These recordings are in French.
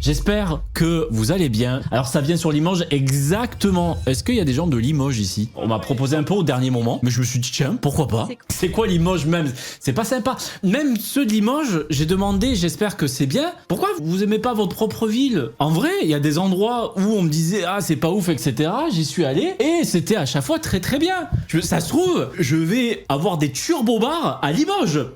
J'espère que vous allez bien. Alors ça vient sur Limoges exactement. Est-ce qu'il y a des gens de Limoges ici? On m'a proposé un peu au dernier moment, mais je me suis dit tiens, pourquoi pas? C'est quoi Limoges même? C'est pas sympa. Même ceux de Limoges, j'ai demandé, j'espère que c'est bien. Pourquoi vous aimez pas votre propre ville? En vrai, il y a des endroits où on me disait ah c'est pas ouf, etc. J'y suis allé et c'était à chaque fois très très bien. Ça se trouve, je vais avoir des turbo-bars à Limoges.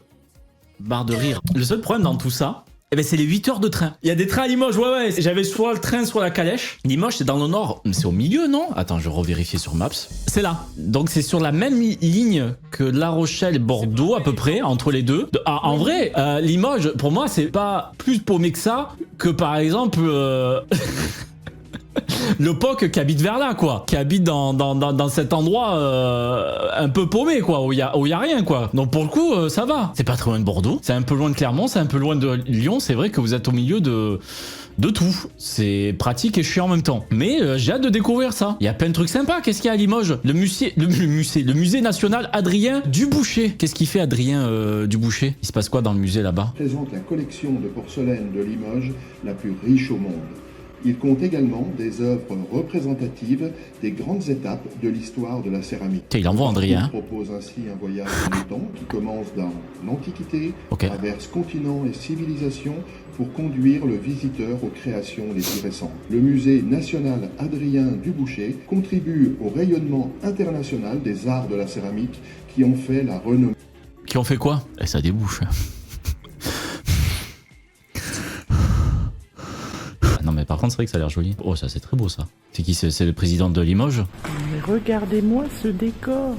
Barre de rire. Le seul problème dans tout ça, eh ben c'est les 8 heures de train. Il y a des trains à Limoges, ouais. J'avais soit le train, soit la calèche. Limoges, c'est dans le nord. Mais c'est au milieu, non? Attends, je revérifie sur Maps. C'est là. Donc c'est sur la même ligne que La Rochelle et Bordeaux, à peu près, entre les deux. Ah, en vrai, Limoges, pour moi, c'est pas plus paumé que ça, que par exemple... le POC qui habite vers là, quoi. Qui habite dans cet endroit un peu paumé, quoi, où il y a rien, quoi. Donc pour le coup, ça va. C'est pas très loin de Bordeaux, c'est un peu loin de Clermont, c'est un peu loin de Lyon. C'est vrai que vous êtes au milieu de tout. C'est pratique et chiant en même temps. Mais j'ai hâte de découvrir ça. Il y a plein de trucs sympas. Qu'est-ce qu'il y a à Limoges? Le musée national Adrien Dubouché. Qu'est-ce qu'il fait Adrien Dubouché? Il se passe quoi dans le musée là-bas? Présente la collection de porcelaine de Limoges la plus riche au monde. Il compte également des œuvres représentatives des grandes étapes de l'histoire de la céramique. Tiens, il envoie Adrien. Il propose ainsi un voyage dans le temps qui commence dans l'Antiquité, traverse continents et civilisations pour conduire le visiteur aux créations les plus récentes. Le musée national Adrien Dubouché contribue au rayonnement international des arts de la céramique qui ont fait la renommée. Qui ont fait quoi? Et ça débouche. Non mais par contre c'est vrai que ça a l'air joli. Oh ça c'est très beau ça. C'est qui? C'est le président de Limoges? Mais regardez-moi ce décor.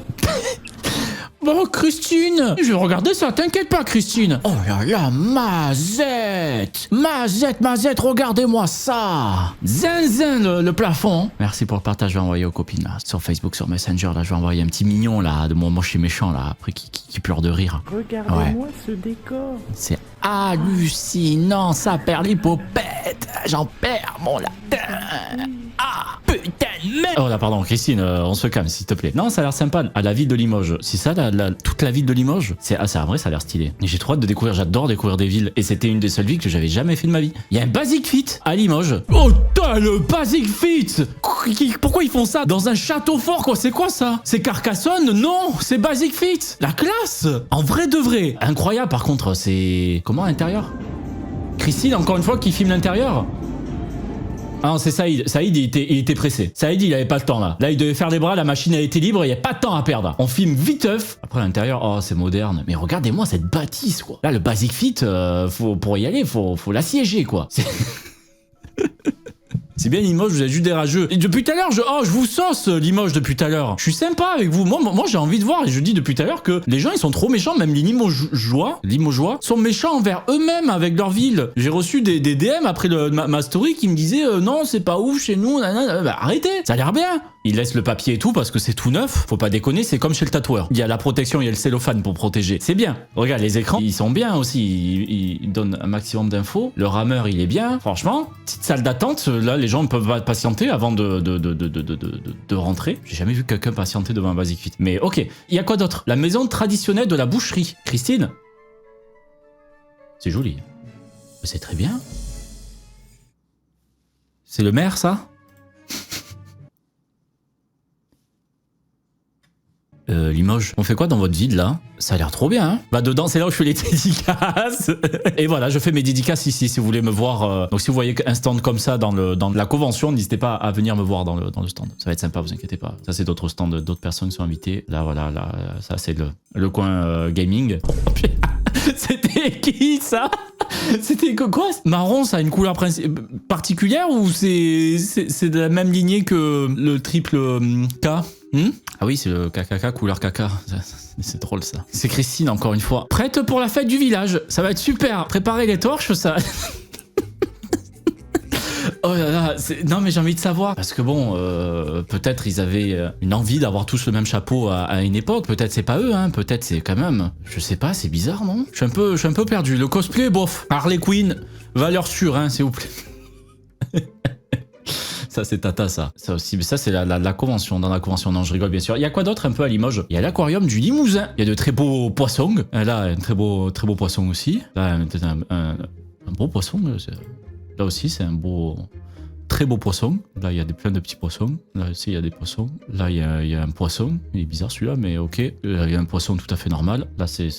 Oh Christine, je vais regarder ça, t'inquiète pas Christine. Oh là là, Mazette, regardez-moi ça. Zinzin le plafond. Merci pour le partage, je vais envoyer aux copines là, sur Facebook, sur Messenger, là je vais envoyer un petit mignon là, de moi je suis méchant là, après qui pleure de rire. Regardez-moi ce décor. C'est hallucinant, ça perd l'hypopète, j'en perds mon latin. Ah, putain de merde. Oh là, pardon, Christine, on se calme, s'il te plaît. Non, ça a l'air sympa. À la ville de Limoges. C'est ça, toute la ville de Limoges? C'est en vrai, ça a l'air stylé. Et j'ai trop hâte de découvrir, j'adore découvrir des villes. Et c'était une des seules villes que j'avais jamais fait de ma vie. Il y a un Basic Fit à Limoges. Oh, putain, le Basic Fit. Pourquoi ils font ça dans un château fort, quoi? C'est quoi ça? C'est Carcassonne? Non, c'est Basic Fit. La classe. En vrai de vrai. Incroyable, par contre, c'est... Comment, à l'intérieur? Christine, encore une fois, qui filme l'intérieur? Ah non, c'est Saïd. Saïd, il était pressé. Saïd, il avait pas le temps là. Là, il devait faire les bras, la machine a été libre, il y a pas de temps à perdre. On filme viteuf. Après, à l'intérieur, oh, c'est moderne. Mais regardez-moi cette bâtisse, quoi. Là, le Basic Fit, pour y aller, faut l'assiéger, quoi. C'est bien Limoges, vous êtes juste des rageux. Et depuis tout à l'heure, je vous sauce Limoges depuis tout à l'heure. Je suis sympa avec vous. Moi j'ai envie de voir, et je dis depuis tout à l'heure que les gens ils sont trop méchants, même les Limogeois sont méchants envers eux-mêmes avec leur ville. J'ai reçu des DM après ma story qui me disaient non, c'est pas ouf chez nous, nanana. Bah, arrêtez, ça a l'air bien. Ils laissent le papier et tout parce que c'est tout neuf. Faut pas déconner, c'est comme chez le tatoueur. Il y a la protection, il y a le cellophane pour protéger. C'est bien. Regarde, les écrans, ils sont bien aussi. Ils donnent un maximum d'infos. Le rameur, il est bien. Franchement, petite salle d'attente. Là, les gens peuvent patienter avant de rentrer. J'ai jamais vu quelqu'un patienter devant un Basic Fit. Mais ok. Il y a quoi d'autre? La maison traditionnelle de la boucherie. Christine? C'est joli. C'est très bien. C'est le maire, ça? Limoges. On fait quoi dans votre ville là? Ça a l'air trop bien, hein? Bah dedans, c'est là où je fais les dédicaces. Et voilà, je fais mes dédicaces ici si vous voulez me voir. Donc si vous voyez un stand comme ça dans la convention, n'hésitez pas à venir me voir dans le stand. Ça va être sympa, vous inquiétez pas. Ça c'est d'autres stands, d'autres personnes qui sont invitées. Là voilà, là ça c'est le coin gaming. C'était qui ça? C'était quoi? Marron, ça a une couleur particulière ou c'est de la même lignée que le triple K? Ah oui, c'est le KKK, couleur caca. C'est drôle ça. C'est Christine encore une fois. Prête pour la fête du village. Ça va être super. Préparez les torches, ça... Oh là là, non mais j'ai envie de savoir. Parce que bon, peut-être ils avaient une envie d'avoir tous le même chapeau à une époque. Peut-être c'est pas eux, hein. Peut-être c'est quand même... Je sais pas, c'est bizarre, non? Je suis un peu perdu. Le cosplay, bof. Harley Quinn, valeur sûre, hein, s'il vous plaît. Ça c'est tata ça. Ça aussi, mais ça c'est la convention. Dans la convention, non je rigole bien sûr. Il y a quoi d'autre un peu à Limoges? Il y a l'aquarium du Limousin. Il y a de très beaux poissons. Là un très beau poisson aussi. Là un beau poisson. Là aussi, c'est un beau... Très beau poisson. Là, il y a plein de petits poissons. Là aussi, il y a des poissons. Là, il y a un poisson. Il est bizarre celui-là, mais ok. Il y a un poisson tout à fait normal. Là, c'est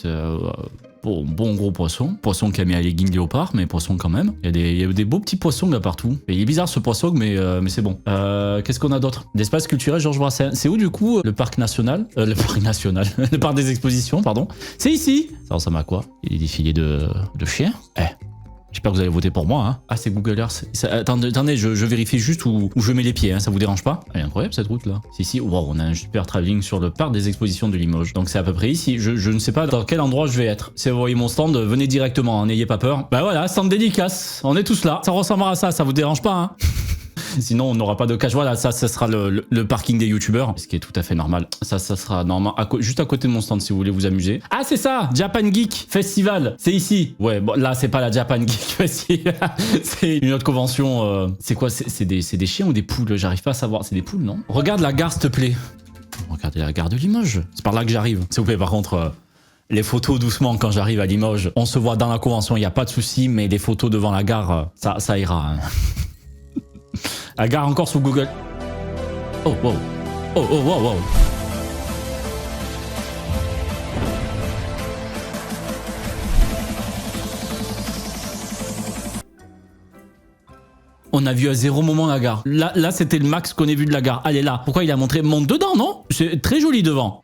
bon gros poisson. Poisson qui a mis à legging léopard, mais poisson quand même. Il y a des beaux petits poissons là partout. Et il est bizarre ce poisson, mais c'est bon. Qu'est-ce qu'on a d'autre? L'espace culturel Georges Brassens. C'est où du coup le parc national? Le parc national. Le parc des expositions, pardon. C'est ici. Ça ressemble à quoi? Il y a des défilés de chiens. J'espère que vous allez voter pour moi. Hein. Ah, c'est Google Earth. Attendez, je vérifie juste où je mets les pieds. Hein, ça vous dérange pas? Elle est incroyable cette route là. C'est ici. Wow, on a un super travelling sur le parc des expositions de Limoges. Donc c'est à peu près ici. Je ne sais pas dans quel endroit je vais être. Si vous voyez mon stand, venez directement. N'ayez pas peur. Bah voilà, stand dédicace. On est tous là. Ça ressemblera à ça. Ça vous dérange pas? Hein? Sinon, on n'aura pas de cash. Voilà, ça sera le parking des youtubeurs, ce qui est tout à fait normal. Ça sera normal, juste à côté de mon stand si vous voulez vous amuser. Ah, c'est ça, Japan Geek Festival. C'est ici. Ouais, bon, là, c'est pas la Japan Geek Festival. C'est une autre convention. C'est quoi? C'est des chiens ou des poules? J'arrive pas à savoir. C'est des poules, non? Regarde la gare, s'il te plaît. Regardez la gare de Limoges. C'est par là que j'arrive. S'il vous plaît, par contre... les photos doucement quand j'arrive à Limoges. On se voit dans la convention, il n'y a pas de souci, mais les photos devant la gare, ça ira. Hein. La gare encore sous Google. Oh, wow. Oh, wow, wow. On a vu à 0 moment la gare. Là c'était le max qu'on ait vu de la gare. Allez là. Pourquoi il a montré? Monte dedans, non? C'est très joli devant.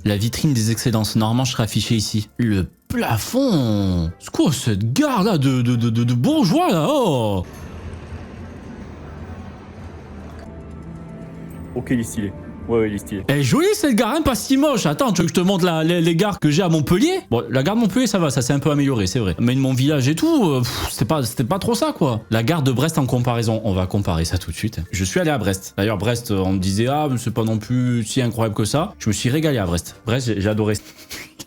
La vitrine des excellences. Normalement, je serais affiché ici. Le plafond. C'est quoi cette gare là de bourgeois là? Oh. Ok, il est stylé. Ouais, il est stylé. Elle est jolie cette gare, hein, pas si moche. Attends, tu veux que je te montre les gares que j'ai à Montpellier? Bon, la gare de Montpellier, ça va, ça s'est un peu amélioré, c'est vrai. Mais de mon village et tout, c'était pas trop ça, quoi. La gare de Brest en comparaison, on va comparer ça tout de suite. Je suis allé à Brest. D'ailleurs, Brest, on me disait, ah, mais c'est pas non plus si incroyable que ça. Je me suis régalé à Brest. Brest, j'ai adoré.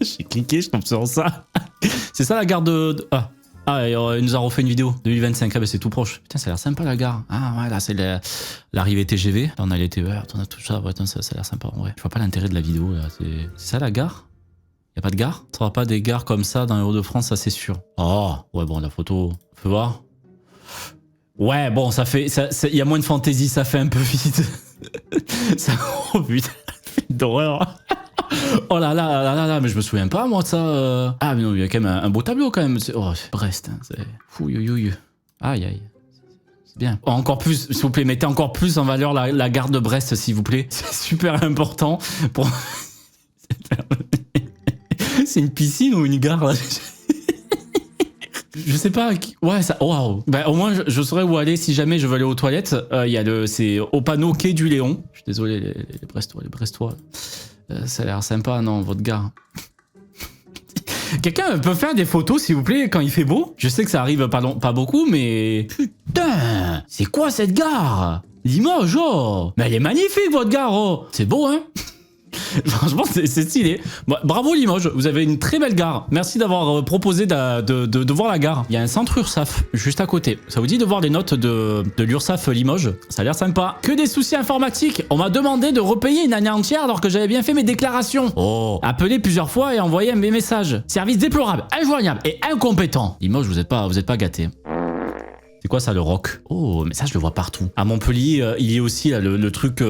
J'ai cliqué, je tombe sur ça. C'est ça la gare de... Ah, il nous a refait une vidéo 2025, ah bah c'est tout proche. Putain, ça a l'air sympa la gare. Ah ouais, là c'est l'arrivée TGV. Là, on a les TER, on a tout ça. Ouais, ça a l'air sympa en vrai. Je vois pas l'intérêt de la vidéo là. C'est ça la gare? Y a pas de gare? Tu auras pas des gares comme ça dans les Hauts-de-France, ça c'est sûr. Oh, ouais, bon, la photo, on peut voir. Ouais, bon, ça fait. Y a moins de fantaisie, ça fait un peu vite. Ça, oh putain, d'horreur. Oh là là, mais je me souviens pas moi de ça. Ah mais non, il y a quand même un beau tableau quand même. Oh, Brest, hein, c'est fou, aïe. C'est bien. Encore plus, s'il vous plaît, mettez encore plus en valeur la gare de Brest, s'il vous plaît. C'est super important pour... C'est une piscine ou une gare là? Je sais pas. Ouais, ça. Waouh. Ben, au moins, je saurais où aller si jamais je veux aller aux toilettes. Il y a c'est au panneau quai du Léon. Je suis désolé, les Brestois. Ça a l'air sympa, non, votre gare. Quelqu'un peut faire des photos, s'il vous plaît, quand il fait beau? Je sais que ça arrive pas beaucoup, mais... Putain, c'est quoi cette gare? Limoges, oh. Mais elle est magnifique, votre gare, oh. C'est beau, hein? Franchement, c'est stylé. Bon, bravo Limoges, vous avez une très belle gare. Merci d'avoir proposé de voir la gare. Il y a un centre URSAF juste à côté. Ça vous dit de voir les notes de l'URSAF Limoges? Ça a l'air sympa. Que des soucis informatiques. On m'a demandé de repayer une année entière alors que j'avais bien fait mes déclarations. Oh. Appelé plusieurs fois et envoyé mes messages. Service déplorable, injoignable et incompétent. Limoges, vous êtes pas gâtés. C'est quoi ça, le rock? Oh, mais ça, je le vois partout. À Montpellier, il y a aussi là, le truc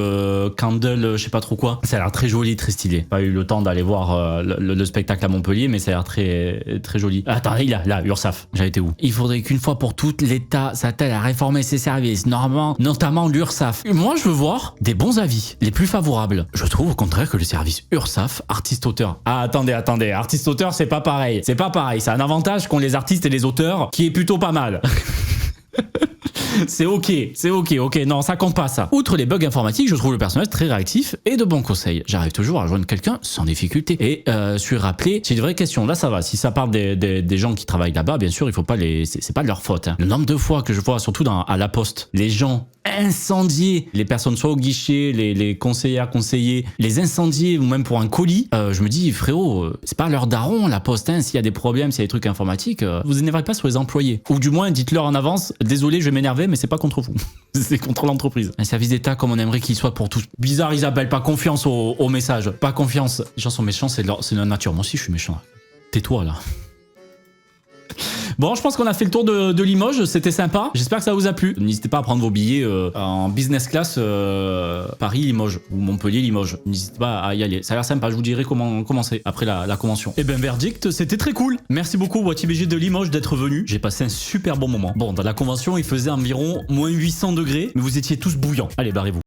Candle, je sais pas trop quoi. Ça a l'air très joli, très stylé. Pas eu le temps d'aller voir le spectacle à Montpellier, mais ça a l'air très joli. Attendez, là, URSAF. J'avais été où? Il faudrait qu'une fois pour toutes, l'État s'attelle à réformer ses services, notamment l'URSAF. Moi, je veux voir des bons avis, les plus favorables. Je trouve au contraire que le service URSAF, artiste-auteur. Ah, attendez, artiste-auteur, c'est pas pareil. C'est pas pareil. C'est un avantage qu'ont les artistes et les auteurs qui est plutôt pas mal. C'est ok, non, ça compte pas ça. Outre les bugs informatiques, je trouve le personnage très réactif et de bons conseils. J'arrive toujours à rejoindre quelqu'un sans difficulté. Et suis rappelé, c'est une vraie question, là ça va. Si ça parle des gens qui travaillent là-bas, bien sûr, il faut pas c'est pas de leur faute. Hein. Le nombre de fois que je vois, surtout à la poste, les gens incendier les personnes soit au guichet, les conseillers, les incendier ou même pour un colis, je me dis frérot, c'est pas leur daron la poste, hein, s'il y a des problèmes, s'il y a des trucs informatiques, vous énervez pas sur les employés. Ou du moins dites-leur en avance, désolé je vais m'énerver mais c'est pas contre vous, c'est contre l'entreprise. Un service d'État comme on aimerait qu'il soit pour tous. Bizarre Isabelle, pas confiance au message, pas confiance. Les gens sont méchants, c'est leur nature, moi aussi je suis méchant. Tais-toi là. Bon, je pense qu'on a fait le tour de Limoges, c'était sympa. J'espère que ça vous a plu. N'hésitez pas à prendre vos billets en business class Paris-Limoges ou Montpellier-Limoges. N'hésitez pas à y aller. Ça a l'air sympa, je vous dirai comment c'est après la convention. Et ben verdict, c'était très cool. Merci beaucoup WattIBG de Limoges d'être venu. J'ai passé un super bon moment. Bon, dans la convention, il faisait environ -800 degrés, mais vous étiez tous bouillants. Allez, barrez-vous.